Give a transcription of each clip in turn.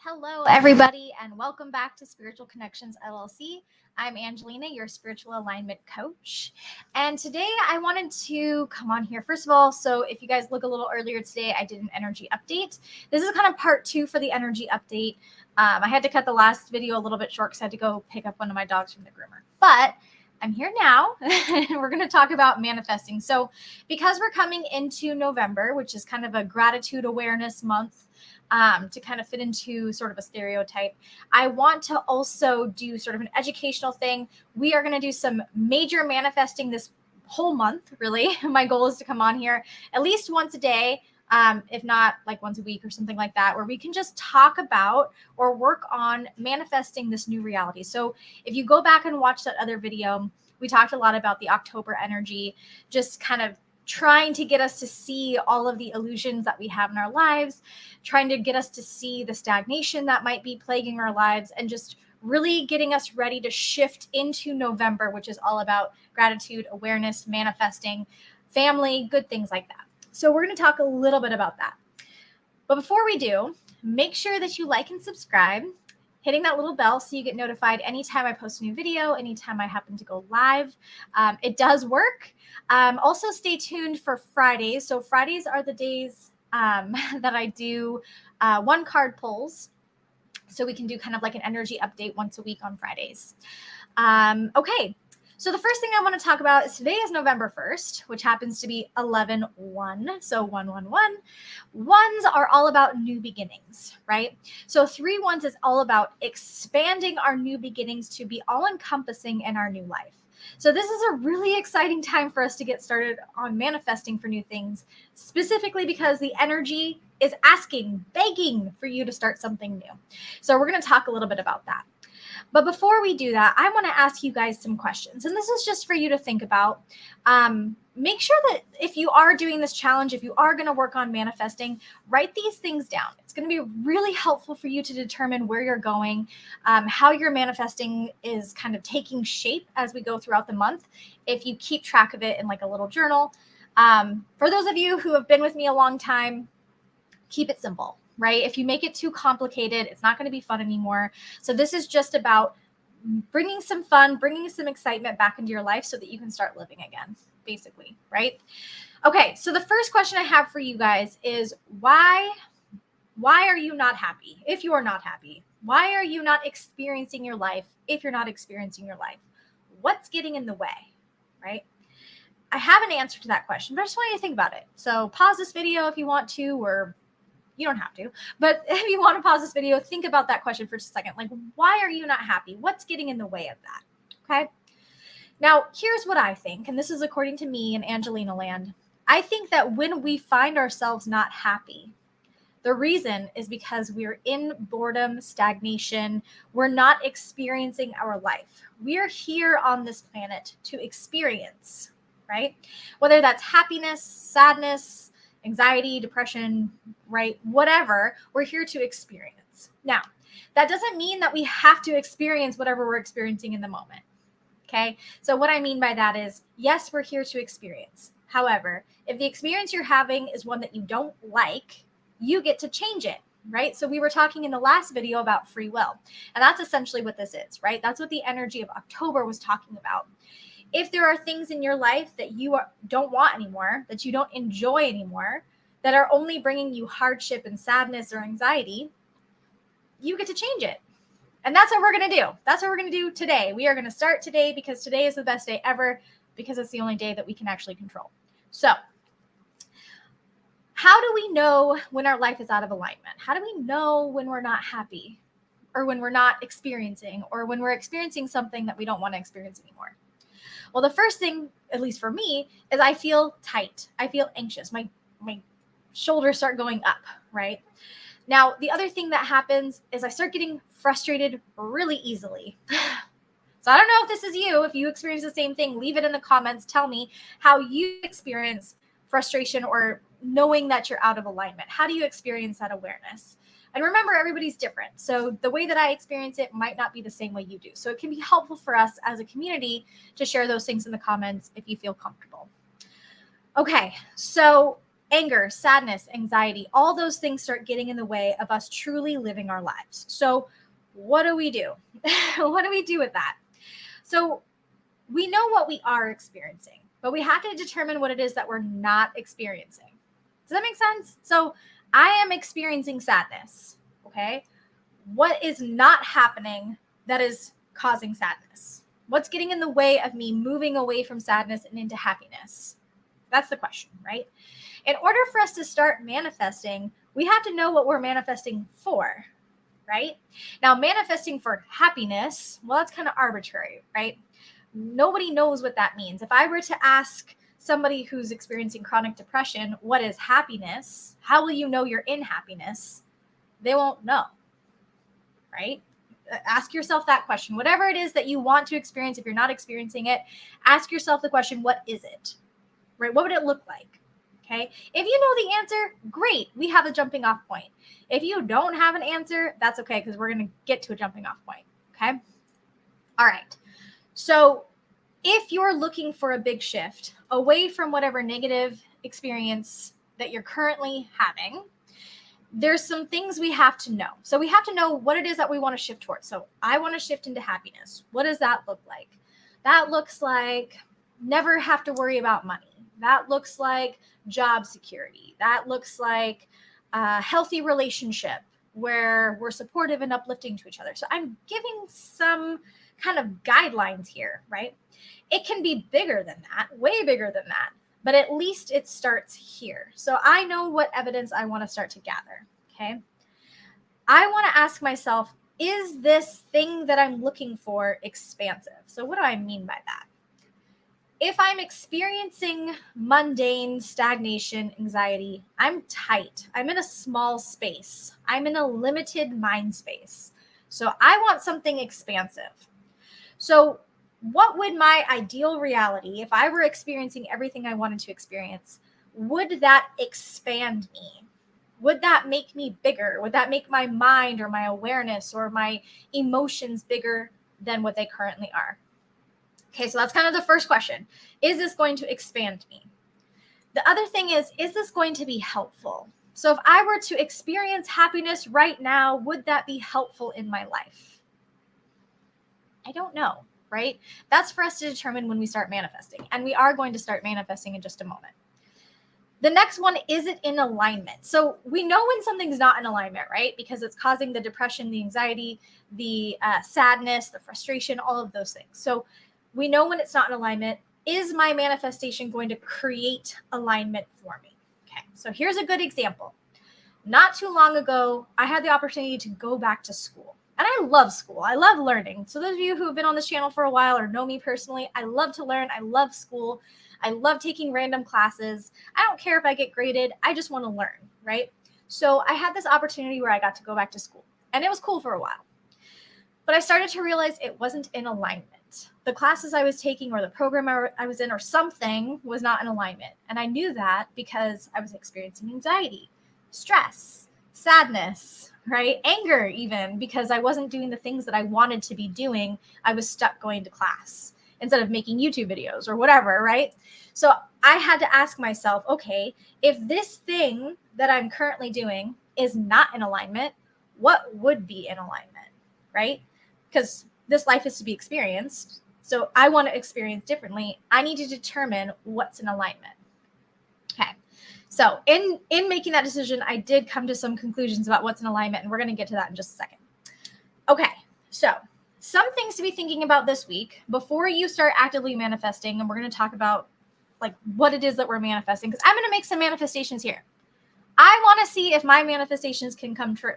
Hello, everybody, and welcome back to Spiritual Connections LLC. I'm Angelina, your spiritual alignment coach. And today I wanted to come on here. First of all, so if you guys look a little earlier today, I did an energy update. This is kind of part 2 for the energy update. I had to cut the last video a little bit short because I had to go pick up one of my dogs from the groomer. But I'm here now, and we're going to talk about manifesting. So because we're coming into November, which is kind of a gratitude awareness month, to kind of fit into sort of a stereotype, I want to also do sort of an educational thing. We are going to do some major manifesting this whole month, really. My goal is to come on here at least once a day, if not like once a week or something like that, where we can just talk about or work on manifesting this new reality. So if you go back and watch that other video, we talked a lot about the October energy, just kind of trying to get us to see all of the illusions that we have in our lives, trying to get us to see the stagnation that might be plaguing our lives, and just really getting us ready to shift into November, which is all about gratitude, awareness, manifesting, family, good things like that. So we're going to talk a little bit about that. But before we do, make sure that you like and subscribe, hitting that little bell so you get notified anytime I post a new video, anytime I happen to go live. It does work. Also, stay tuned for Fridays. So Fridays are the days that I do one card pulls. So we can do kind of like an energy update once a week on Fridays. Okay. So the first thing I want to talk about is today is November 1st, which happens to be 11-1. So 111. Ones are all about new beginnings, right? So 3 ones is all about expanding our new beginnings to be all encompassing in our new life. So this is a really exciting time for us to get started on manifesting for new things, specifically because the energy is asking, begging for you to start something new. So we're going to talk a little bit about that. But before we do that, I want to ask you guys some questions. And this is just for you to think about. Make sure that if you are doing this challenge, if you are going to work on manifesting, write these things down. It's going to be really helpful for you to determine where you're going, how your manifesting is kind of taking shape as we go throughout the month. If you keep track of it in like a little journal. For those of you who have been with me a long time, keep it simple. Right? If you make it too complicated, it's not going to be fun anymore. So this is just about bringing some fun, bringing some excitement back into your life so that you can start living again, basically, right? Okay, so the first question I have for you guys is why are you not happy? If you are not happy, why are you not experiencing your life if you're not experiencing your life? What's getting in the way, right? I have an answer to that question, but I just want you to think about it. So pause this video if you want to, or you don't have to, but if you want to pause this video, think about that question for just a second. Like, why are you not happy? What's getting in the way of that? Okay. Now, here's what I think, and this is according to me and Angelina Land. I think that when we find ourselves not happy, the reason is because we're in boredom, stagnation. We're not experiencing our life. We are here on this planet to experience, right? Whether that's happiness, sadness, anxiety, depression, right? Whatever, we're here to experience. Now, that doesn't mean that we have to experience whatever we're experiencing in the moment. Okay. So what I mean by that is, yes, we're here to experience. However, if the experience you're having is one that you don't like, you get to change it, right? So we were talking in the last video about free will, and that's essentially what this is, right? That's what the energy of October was talking about. If there are things in your life that you don't want anymore, that you don't enjoy anymore, that are only bringing you hardship and sadness or anxiety, you get to change it. And that's what we're going to do. That's what we're going to do today. We are going to start today because today is the best day ever, because it's the only day that we can actually control. So how do we know when our life is out of alignment? How do we know when we're not happy, or when we're not experiencing, or when we're experiencing something that we don't want to experience anymore? Well, the first thing, at least for me, is I feel tight. I feel anxious. My shoulders start going up, right? Now, the other thing that happens is I start getting frustrated really easily. So I don't know if this is you. If you experience the same thing, leave it in the comments. Tell me how you experience frustration or knowing that you're out of alignment. How do you experience that awareness? And remember, everybody's different. So the way that I experience it might not be the same way you do. So it can be helpful for us as a community to share those things in the comments if you feel comfortable. Okay, so anger, sadness, anxiety, all those things start getting in the way of us truly living our lives. So what do we do? What do we do with that? So we know what we are experiencing, but we have to determine what it is that we're not experiencing. Does that make sense? So I am experiencing sadness. Okay. What is not happening that is causing sadness? What's getting in the way of me moving away from sadness and into happiness? That's the question, right? In order for us to start manifesting, we have to know what we're manifesting for, right? Now, manifesting for happiness, well, that's kind of arbitrary, right? Nobody knows what that means. If I were to ask somebody who's experiencing chronic depression, what is happiness? How will you know you're in happiness? They won't know, right? Ask yourself that question. Whatever it is that you want to experience, if you're not experiencing it, ask yourself the question, what is it? Right? What would it look like? Okay. If you know the answer, great. We have a jumping off point. If you don't have an answer, that's okay, because we're going to get to a jumping off point. Okay. All right. So if you're looking for a big shift away from whatever negative experience that you're currently having, there's some things we have to know. So we have to know what it is that we want to shift towards. So I want to shift into happiness. What does that look like? That looks like never have to worry about money. That looks like job security. That looks like a healthy relationship where we're supportive and uplifting to each other. So I'm giving some kind of guidelines here, right? It can be bigger than that, way bigger than that, but at least it starts here. So I know what evidence I want to start to gather, okay? I want to ask myself, is this thing that I'm looking for expansive? So what do I mean by that? If I'm experiencing mundane stagnation, anxiety, I'm tight. I'm in a small space. I'm in a limited mind space. So I want something expansive. So what would my ideal reality, if I were experiencing everything I wanted to experience, would that expand me? Would that make me bigger? Would that make my mind or my awareness or my emotions bigger than what they currently are? Okay, so that's kind of the first question. Is this going to expand me? The other thing is this going to be helpful? So if I were to experience happiness right now, would that be helpful in my life? I don't know, right? That's for us to determine when we start manifesting. And we are going to start manifesting in just a moment. The next one, is it in alignment? So we know when something's not in alignment, right? Because it's causing the depression, the anxiety, the sadness, the frustration, all of those things. So we know when it's not in alignment. Is my manifestation going to create alignment for me? Okay, so here's a good example. Not too long ago, I had the opportunity to go back to school. And I love school. I love learning. So those of you who have been on this channel for a while or know me personally, I love to learn. I love school. I love taking random classes. I don't care if I get graded. I just want to learn, right? So I had this opportunity where I got to go back to school. And it was cool for a while. But I started to realize it wasn't in alignment. The classes I was taking or the program I was in or something was not in alignment. And I knew that because I was experiencing anxiety, stress, sadness, right? Anger even, because I wasn't doing the things that I wanted to be doing. I was stuck going to class instead of making YouTube videos or whatever, right? So I had to ask myself, okay, if this thing that I'm currently doing is not in alignment, what would be in alignment, right? Because this life is to be experienced. So I want to experience differently. I need to determine what's in alignment. Okay. So in making that decision, I did come to some conclusions about what's in alignment, and we're going to get to that in just a second. Okay. So some things to be thinking about this week before you start actively manifesting. And we're going to talk about like what it is that we're manifesting, because I'm going to make some manifestations here. I want to see if my manifestations can come true.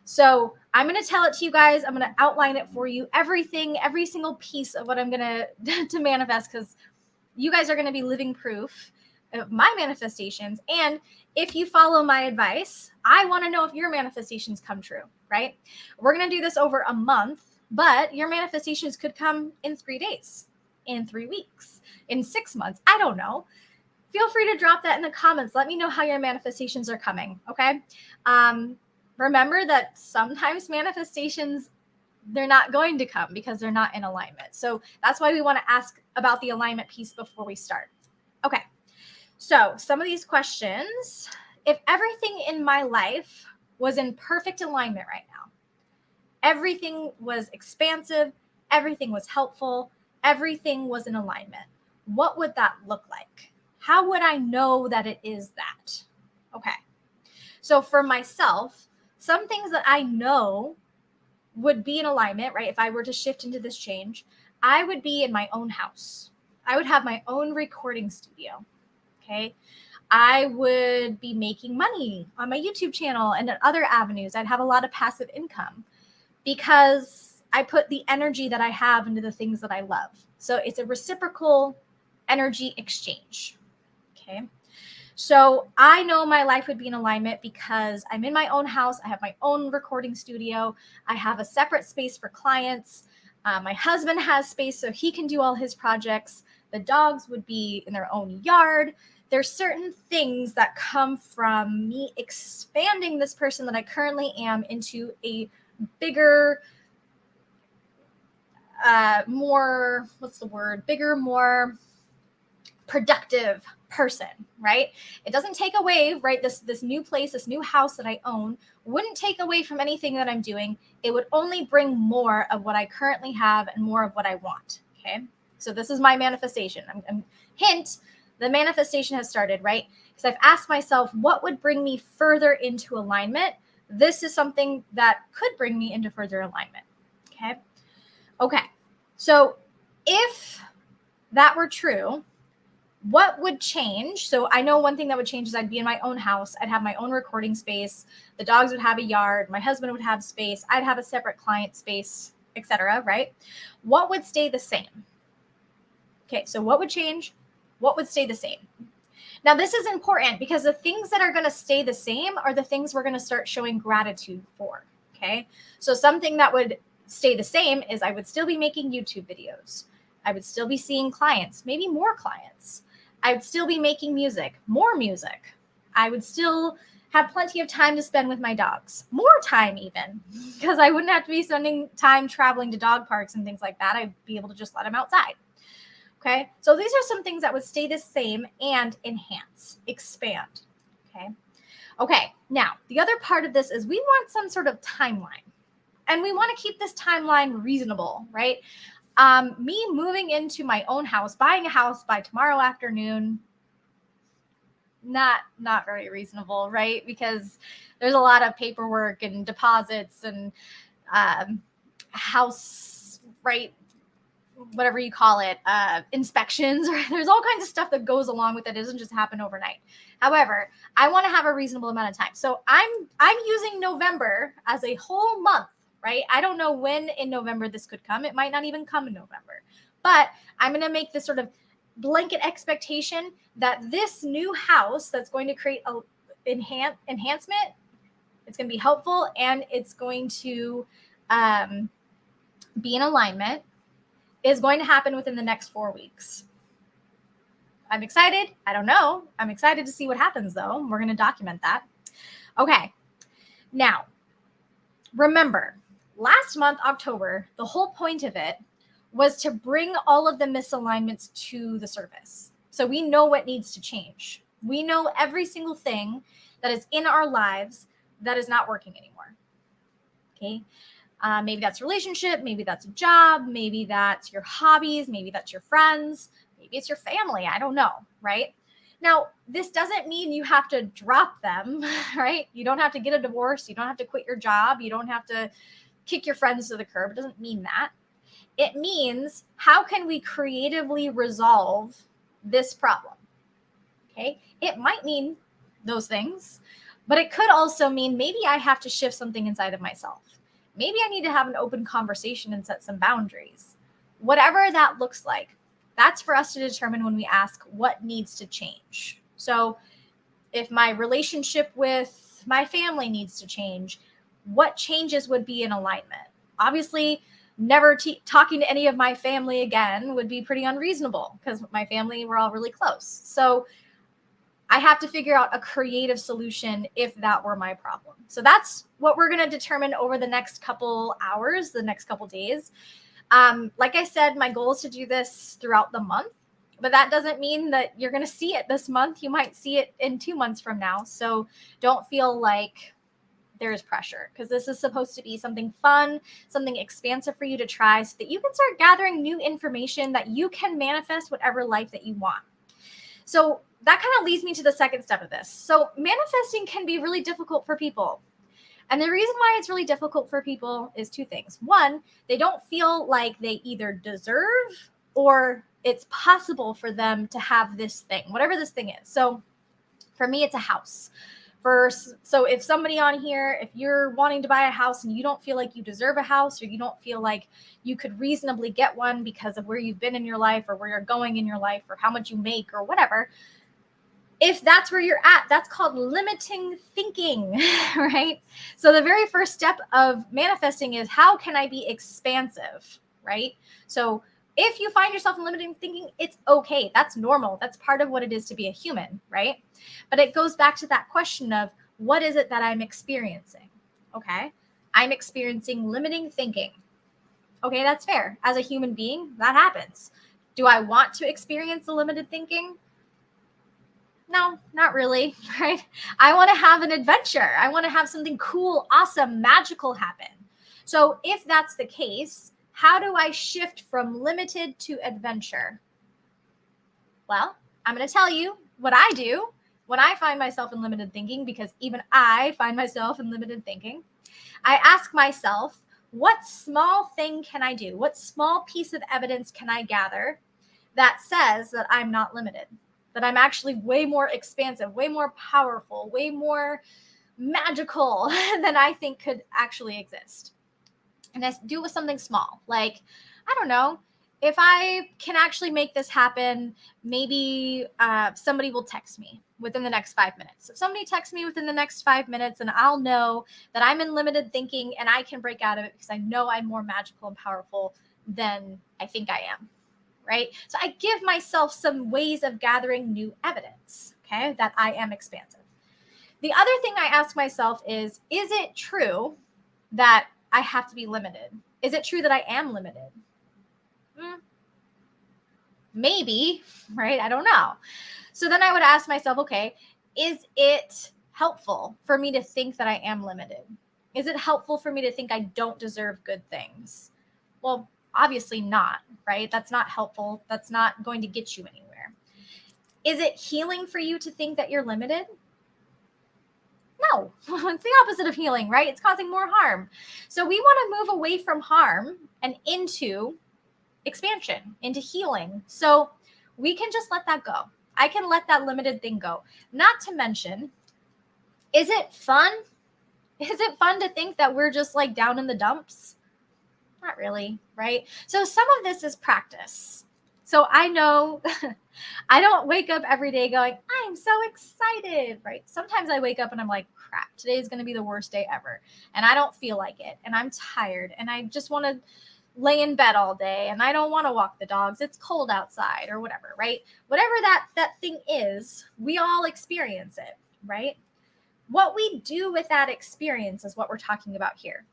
So I'm going to tell it to you guys. I'm going to outline it for you. Everything, every single piece of what I'm going to manifest, because you guys are going to be living proof of my manifestations. And if you follow my advice, I want to know if your manifestations come true, right? We're going to do this over a month, but your manifestations could come in 3 days, in 3 weeks, in 6 months. I don't know. Feel free to drop that in the comments. Let me know how your manifestations are coming, okay? Remember that sometimes manifestations, they're not going to come because they're not in alignment. So that's why we want to ask about the alignment piece before we start. Okay. So some of these questions, if everything in my life was in perfect alignment right now, everything was expansive, everything was helpful, everything was in alignment, what would that look like? How would I know that it is that? Okay. So for myself, some things that I know would be in alignment, right? If I were to shift into this change, I would be in my own house. I would have my own recording studio. Okay. I would be making money on my YouTube channel and in other avenues. I'd have a lot of passive income because I put the energy that I have into the things that I love. So it's a reciprocal energy exchange. Okay. So I know my life would be in alignment because I'm in my own house. I have my own recording studio. I have a separate space for clients. My husband has space so he can do all his projects. The dogs would be in their own yard. There's certain things that come from me expanding this person that I currently am into a bigger, more productive person, right? It doesn't take away, right? This new place, this new house that I own wouldn't take away from anything that I'm doing. It would only bring more of what I currently have and more of what I want. Okay. So this is my manifestation. Hint, the manifestation has started, right? Because I've asked myself, what would bring me further into alignment? This is something that could bring me into further alignment. Okay. Okay. So if that were true, what would change? So I know one thing that would change is I'd be in my own house. I'd have my own recording space. The dogs would have a yard. My husband would have space. I'd have a separate client space, etc. Right? What would stay the same? Okay, so what would change? What would stay the same? Now, this is important because the things that are going to stay the same are the things we're going to start showing gratitude for. Okay, so something that would stay the same is I would still be making YouTube videos. I would still be seeing clients, maybe more clients. I would still be making music, more music. I would still have plenty of time to spend with my dogs, more time even, because I wouldn't have to be spending time traveling to dog parks and things like that. I'd be able to just let them outside. Okay, so these are some things that would stay the same and enhance, expand. Okay, now the other part of this is we want some sort of timeline, and we want to keep this timeline reasonable, right? Me moving into my own house, buying a house by tomorrow afternoon, not very reasonable, right? Because there's a lot of paperwork and deposits and house, right? Whatever you call it, inspections, or there's all kinds of stuff that goes along with it. It doesn't just happen overnight. However, I want to have a reasonable amount of time. So I'm using November as a whole month, right? I don't know when in November this could come. It might not even come in November, but I'm going to make this sort of blanket expectation that this new house that's going to create a enhancement, it's going to be helpful, and it's going to be in alignment, is going to happen within the next 4 weeks. I'm excited. I don't know. I'm excited to see what happens, though. We're going to document that. Okay. Now, remember, last month, October, the whole point of it was to bring all of the misalignments to the surface. So we know what needs to change. We know every single thing that is in our lives that is not working anymore. Okay. Maybe that's a relationship, maybe that's a job, maybe that's your hobbies, maybe that's your friends, maybe it's your family. I don't know, right? Now, this doesn't mean you have to drop them, right? You don't have to get a divorce. You don't have to quit your job. You don't have to kick your friends to the curb. It doesn't mean that. It means, how can we creatively resolve this problem? Okay. It might mean those things, but it could also mean maybe I have to shift something inside of myself. Maybe I need to have an open conversation and set some boundaries. Whatever that looks like, that's for us to determine when we ask what needs to change. So if my relationship with my family needs to change, what changes would be in alignment? Obviously, never talking to any of my family again would be pretty unreasonable because my family, we're all really close. So I have to figure out a creative solution if that were my problem. So that's what we're going to determine over the next couple hours, the next couple days. Like I said, my goal is to do this throughout the month. But that doesn't mean that you're going to see it this month. You might see it in 2 months from now. So don't feel like there's pressure, because this is supposed to be something fun, something expansive for you to try so that you can start gathering new information that you can manifest whatever life that you want. So that kind of leads me to the second step of this. So manifesting can be really difficult for people. And the reason why it's really difficult for people is two things. One, they don't feel like they either deserve or it's possible for them to have this thing, whatever this thing is. So for me, it's a house. So if somebody on here, if you're wanting to buy a house and you don't feel like you deserve a house, or you don't feel like you could reasonably get one because of where you've been in your life or where you're going in your life or how much you make or whatever, if that's where you're at, that's called limiting thinking, right? So the very first step of manifesting is, how can I be expansive, right? So if you find yourself in limiting thinking, it's okay. That's normal. That's part of what it is to be a human, right? But it goes back to that question of, what is it that I'm experiencing? Okay, I'm experiencing limiting thinking. Okay, that's fair. As a human being, that happens. Do I want to experience the limited thinking? No, not really, right? I want to have an adventure. I want to have something cool, awesome, magical happen. So if that's the case, how do I shift from limited to adventure? Well, I'm going to tell you what I do when I find myself in limited thinking, because even I find myself in limited thinking. I ask myself, what small thing can I do? What small piece of evidence can I gather that says that I'm not limited, that I'm actually way more expansive, way more powerful, way more magical than I think could actually exist? And I do it with something small, like, I don't know, if I can actually make this happen, maybe somebody will text me within the next 5 minutes. If somebody texts me within the next 5 minutes, and I'll know that I'm in limited thinking and I can break out of it because I know I'm more magical and powerful than I think I am, right? So I give myself some ways of gathering new evidence, okay, that I am expansive. The other thing I ask myself is it true that I have to be limited? Is it true that I am limited? Maybe, right? I don't know. So then I would ask myself, okay, is it helpful for me to think that I am limited? Is it helpful for me to think I don't deserve good things? Well, obviously not, right? That's not helpful. That's not going to get you anywhere. Is it healing for you to think that you're limited? No, it's the opposite of healing, right? It's causing more harm. So we want to move away from harm and into expansion, into healing. So we can just let that go. I can let that limited thing go. Not to mention, is it fun? Is it fun to think that we're just like down in the dumps? Not really, right? So some of this is practice. So I know I don't wake up every day going, I'm so excited, right? Sometimes I wake up and I'm like, crap, today is going to be the worst day ever. And I don't feel like it. And I'm tired. And I just want to lay in bed all day. And I don't want to walk the dogs. It's cold outside or whatever, right? Whatever that thing is, we all experience it, right? What we do with that experience is what we're talking about here.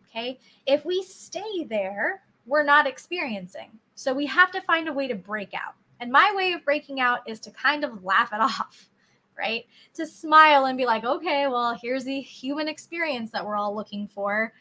Okay. If we stay there, we're not experiencing. So we have to find a way to break out. And my way of breaking out is to kind of laugh it off, right? To smile and be like, okay, well, here's the human experience that we're all looking for.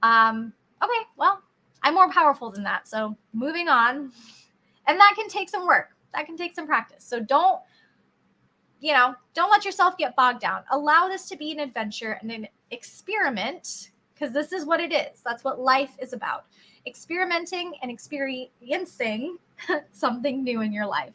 Okay, well, I'm more powerful than that. So moving on. And that can take some work. That can take some practice. So don't let yourself get bogged down. Allow this to be an adventure and an experiment, because this is what it is. That's what life is about. Experimenting and experiencing something new in your life.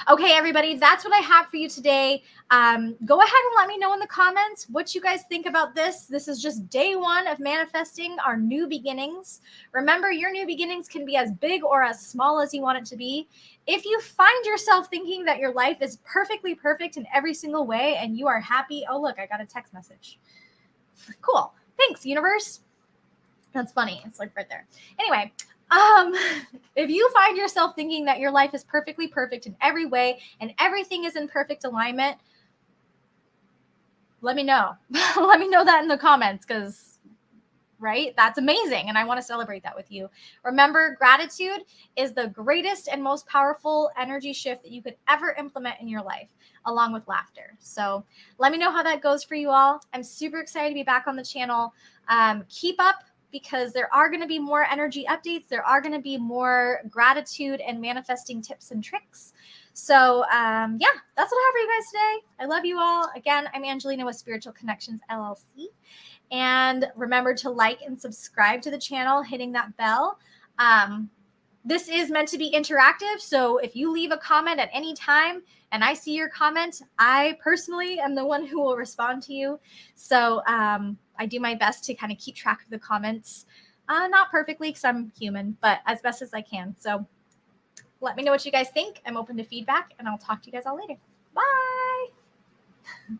Okay, everybody, that's what I have for you today. Go ahead and let me know in the comments what you guys think about this. This is just day one of manifesting our new beginnings. Remember, your new beginnings can be as big or as small as you want it to be. If you find yourself thinking that your life is perfectly perfect in every single way and you are happy, oh, look, I got a text message. Cool. Thanks, universe. That's funny. It's like right there. Anyway, if you find yourself thinking that your life is perfectly perfect in every way and everything is in perfect alignment, let me know. Let me know that in the comments, because right? That's amazing. And I want to celebrate that with you. Remember, gratitude is the greatest and most powerful energy shift that you could ever implement in your life, along with laughter. So let me know how that goes for you all. I'm super excited to be back on the channel. Keep up, because there are going to be more energy updates. There are going to be more gratitude and manifesting tips and tricks. So yeah, that's what I have for you guys today. I love you all. Again, I'm Angelina with Spiritual Connections LLC. And remember to like and subscribe to the channel, hitting that bell. This is meant to be interactive. So if you leave a comment at any time and I see your comment, I personally am the one who will respond to you. So I do my best to kind of keep track of the comments. Not perfectly, because I'm human, but as best as I can. So let me know what you guys think. I'm open to feedback, and I'll talk to you guys all later. Bye.